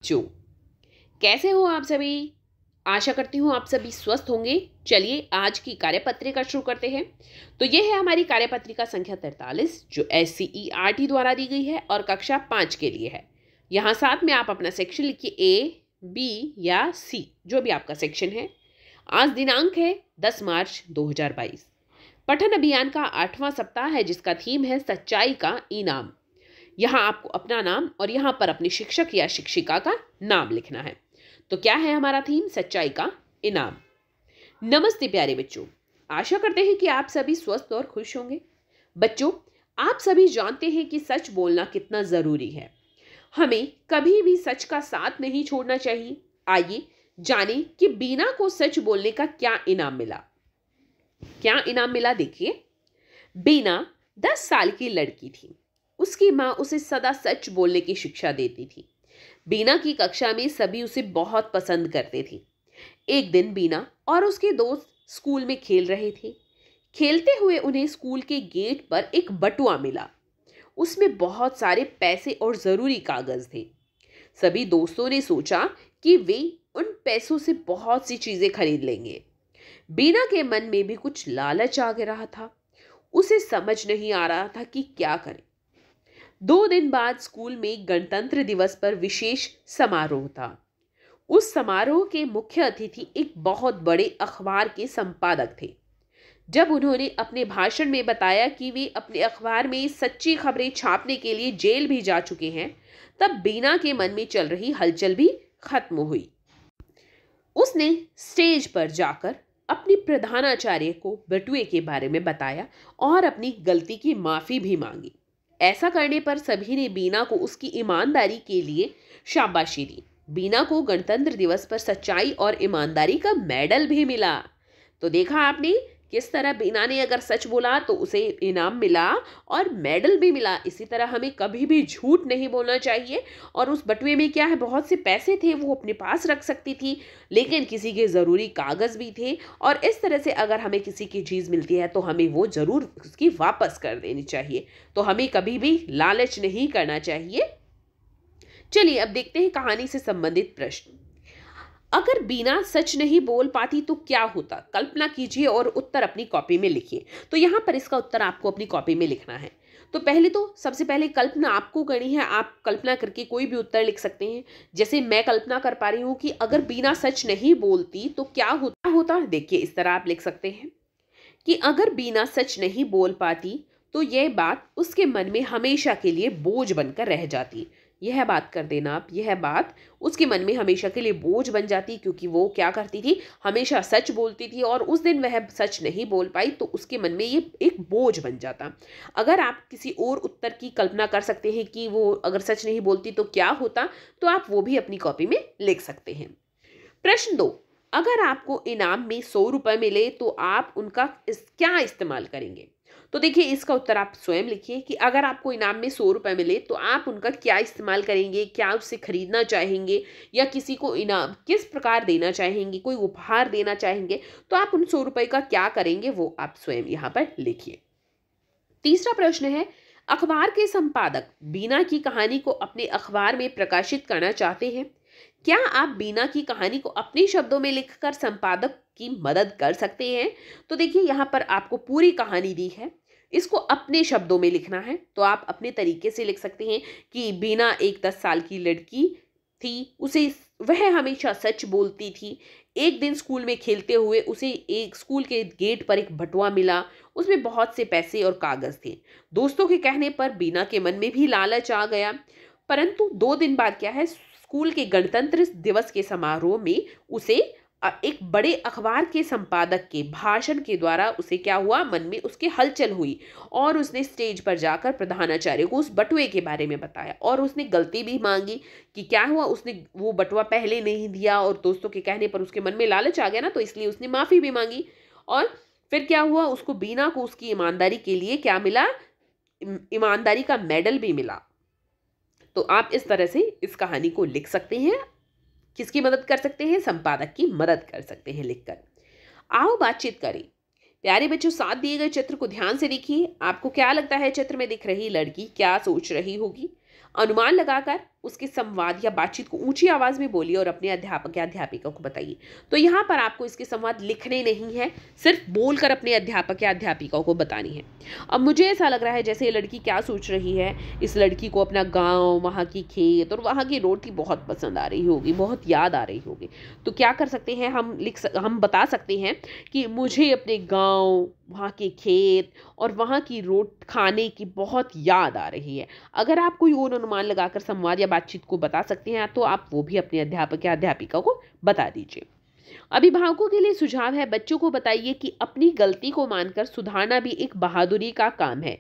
जो कैसे हो आप सभी। आशा करती हूँ आप सभी स्वस्थ होंगे। चलिए आज की कार्यपत्रिका शुरू करते हैं। तो ये है हमारी कार्यपत्रिका संख्या 43 जो SCERT द्वारा दी गई है और कक्षा 5 के लिए है। यहाँ साथ में आप अपना सेक्शन लिखिए A, B या C, जो भी आपका सेक्शन है। आज दिनांक है 10 मार्च 2022। पठन अभियान का 8वां सप्ताह है जिसका थीम है सच्चाई का इनाम। यहाँ आपको अपना नाम और यहाँ पर अपने शिक्षक या शिक्षिका का नाम लिखना है। तो क्या है हमारा थीम? सच्चाई का इनाम। नमस्ते प्यारे बच्चों, आशा करते हैं कि आप सभी स्वस्थ और खुश होंगे। बच्चों, आप सभी जानते हैं कि सच बोलना कितना जरूरी है। हमें कभी भी सच का साथ नहीं छोड़ना चाहिए। आइए जानें कि बीना को सच बोलने का क्या इनाम मिला। क्या इनाम मिला देखिए। बीना 10 साल की लड़की थी। उसकी माँ उसे सदा सच बोलने की शिक्षा देती थी। बीना की कक्षा में सभी उसे बहुत पसंद करते थे। एक दिन बीना और उसके दोस्त स्कूल में खेल रहे थे। खेलते हुए उन्हें स्कूल के गेट पर एक बटुआ मिला। उसमें बहुत सारे पैसे और ज़रूरी कागज़ थे। सभी दोस्तों ने सोचा कि वे उन पैसों से बहुत सी चीज़ें खरीद लेंगे। बीना के मन में भी कुछ लालच आ रहा था। उसे समझ नहीं आ रहा था कि क्या करे। 2 दिन बाद स्कूल में गणतंत्र दिवस पर विशेष समारोह था। उस समारोह के मुख्य अतिथि एक बहुत बड़े अखबार के संपादक थे। जब उन्होंने अपने भाषण में बताया कि वे अपने अखबार में सच्ची खबरें छापने के लिए जेल भी जा चुके हैं, तब बीना के मन में चल रही हलचल भी खत्म हुई। उसने स्टेज पर जाकर अपनी प्रधानाचार्य को बटुए के बारे में बताया और अपनी गलती की माफी भी मांगी। ऐसा करने पर सभी ने बीना को उसकी ईमानदारी के लिए शाबाशी दी। बीना को गणतंत्र दिवस पर सच्चाई और ईमानदारी का मेडल भी मिला। तो देखा आपने किस तरह बीना ने अगर सच बोला तो उसे इनाम मिला और मेडल भी मिला। इसी तरह हमें कभी भी झूठ नहीं बोलना चाहिए। और उस बटुए में क्या है, बहुत से पैसे थे, वो अपने पास रख सकती थी, लेकिन किसी के ज़रूरी कागज़ भी थे। और इस तरह से अगर हमें किसी की चीज़ मिलती है तो हमें वो ज़रूर उसकी वापस कर देनी चाहिए। तो हमें कभी भी लालच नहीं करना चाहिए। चलिए अब देखते हैं कहानी से संबंधित प्रश्न। अगर बीना सच नहीं बोल पाती तो क्या होता? कल्पना कीजिए और उत्तर अपनी कॉपी में लिखिए। तो यहाँ पर इसका उत्तर आपको अपनी कॉपी में लिखना है। तो सबसे पहले कल्पना आपको करनी है। आप कल्पना करके कोई भी उत्तर लिख सकते हैं। जैसे मैं कल्पना कर पा रही हूँ कि अगर बीना सच नहीं बोलती तो क्या होता। देखिए इस तरह आप लिख सकते हैं कि अगर बीना सच नहीं बोल पाती तो यह बात उसके मन में हमेशा के लिए बोझ बनकर रह जाती। यह बात कर देना आप, यह बात उसके मन में हमेशा के लिए बोझ बन जाती, क्योंकि वो क्या करती थी, हमेशा सच बोलती थी और उस दिन वह सच नहीं बोल पाई तो उसके मन में ये एक बोझ बन जाता। अगर आप किसी और उत्तर की कल्पना कर सकते हैं कि वो अगर सच नहीं बोलती तो क्या होता, तो आप वो भी अपनी कॉपी में लिख सकते हैं। प्रश्न 2, अगर आपको इनाम में 100 रुपये मिले तो आप उनका क्या इस्तेमाल करेंगे? तो देखिए इसका उत्तर आप स्वयं लिखिए कि अगर आपको इनाम में 100 रुपये मिले तो आप उनका क्या इस्तेमाल करेंगे, क्या उससे खरीदना चाहेंगे या किसी को इनाम किस प्रकार देना चाहेंगे, कोई उपहार देना चाहेंगे, तो आप उन 100 रुपये का क्या करेंगे वो आप स्वयं यहाँ पर लिखिए। तीसरा प्रश्न है, अखबार के संपादक बीना की कहानी को अपने अखबार में प्रकाशित करना चाहते हैं। क्या आप बीना की कहानी को अपने शब्दों में लिखकर संपादक की मदद कर सकते हैं? तो देखिए यहाँ पर आपको पूरी कहानी दी है, इसको अपने शब्दों में लिखना है। तो आप अपने तरीके से लिख सकते हैं कि बीना एक 10 साल की लड़की थी, वह हमेशा सच बोलती थी। एक दिन स्कूल में खेलते हुए उसे एक स्कूल के गेट पर एक बटुआ मिला। उसमें बहुत से पैसे और कागज़ थे। दोस्तों के कहने पर बीना के मन में भी लालच आ गया। परंतु 2 दिन बाद क्या है, स्कूल के गणतंत्र दिवस के समारोह में उसे एक बड़े अखबार के संपादक के भाषण के द्वारा उसे क्या हुआ, मन में उसके हलचल हुई और उसने स्टेज पर जाकर प्रधानाचार्य को उस बटुए के बारे में बताया और उसने गलती भी मांगी कि क्या हुआ, उसने वो बटुआ पहले नहीं दिया और दोस्तों के कहने पर उसके मन में लालच आ गया ना, तो इसलिए उसने माफ़ी भी मांगी। और फिर क्या हुआ, उसको बीना को उसकी ईमानदारी के लिए क्या मिला, ईमानदारी का मेडल भी मिला। तो आप इस तरह से इस कहानी को लिख सकते हैं। किसकी मदद कर सकते हैं? संपादक की मदद कर सकते हैं लिखकर। आओ बातचीत करें। प्यारे बच्चों, साथ दिए गए चित्र को ध्यान से देखिए। आपको क्या लगता है चित्र में दिख रही लड़की क्या सोच रही होगी? अनुमान लगाकर उसके संवाद या बातचीत को ऊंची आवाज़ में बोलिए और अपने अध्यापक या अध्यापिका को बताइए। तो यहाँ पर आपको इसके संवाद लिखने नहीं है, सिर्फ बोलकर अपने अध्यापक या अध्यापिका को बतानी है। अब मुझे ऐसा लग रहा है जैसे ये लड़की क्या सोच रही है, इस लड़की को अपना गाँव, वहाँ की खेत और वहाँ की रोटी बहुत पसंद आ रही होगी, बहुत याद आ रही होगी। तो क्या कर सकते हैं, हम बता सकते हैं कि मुझे अपने गाँव, वहाँ के खेत और वहाँ की खाने की बहुत याद आ रही है। अगर आप कोई और अनुमान लगाकर संवाद या बातचीत को बता सकते हैं तो आप वो भी अपने अध्यापक या अध्यापिका को बता दीजिए। अभिभावकों के लिए सुझाव है, बच्चों को बताइए कि अपनी गलती को मानकर सुधारना भी एक बहादुरी का काम है।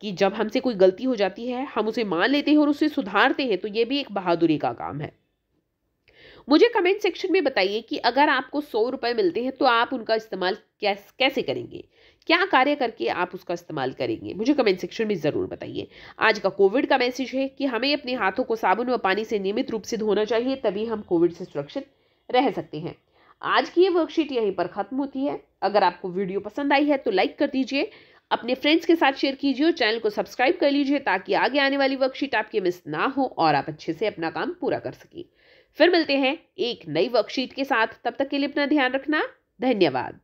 कि जब हमसे कोई गलती हो जाती है, हम उसे मान लेते हैं और उसे सुधारते हैं, तो ये भी एक बहादुरी का काम है। मुझे कमेंट सेक्शन में बताइए कि अगर आपको 100 रुपए मिलते हैं तो आप उनका इस्तेमाल कैसे करेंगे, क्या कार्य करके आप उसका इस्तेमाल करेंगे, मुझे कमेंट सेक्शन में ज़रूर बताइए। आज का कोविड का मैसेज है कि हमें अपने हाथों को साबुन व पानी से नियमित रूप से धोना चाहिए, तभी हम कोविड से सुरक्षित रह सकते हैं। आज की ये वर्कशीट यहीं पर ख़त्म होती है। अगर आपको वीडियो पसंद आई है तो लाइक कर दीजिए, अपने फ्रेंड्स के साथ शेयर कीजिए और चैनल को सब्सक्राइब कर लीजिए ताकि आगे आने वाली वर्कशीट आपकी मिस ना हो और आप अच्छे से अपना काम पूरा कर सकें। फिर मिलते हैं एक नई वर्कशीट के साथ, तब तक के लिए अपना ध्यान रखना। धन्यवाद।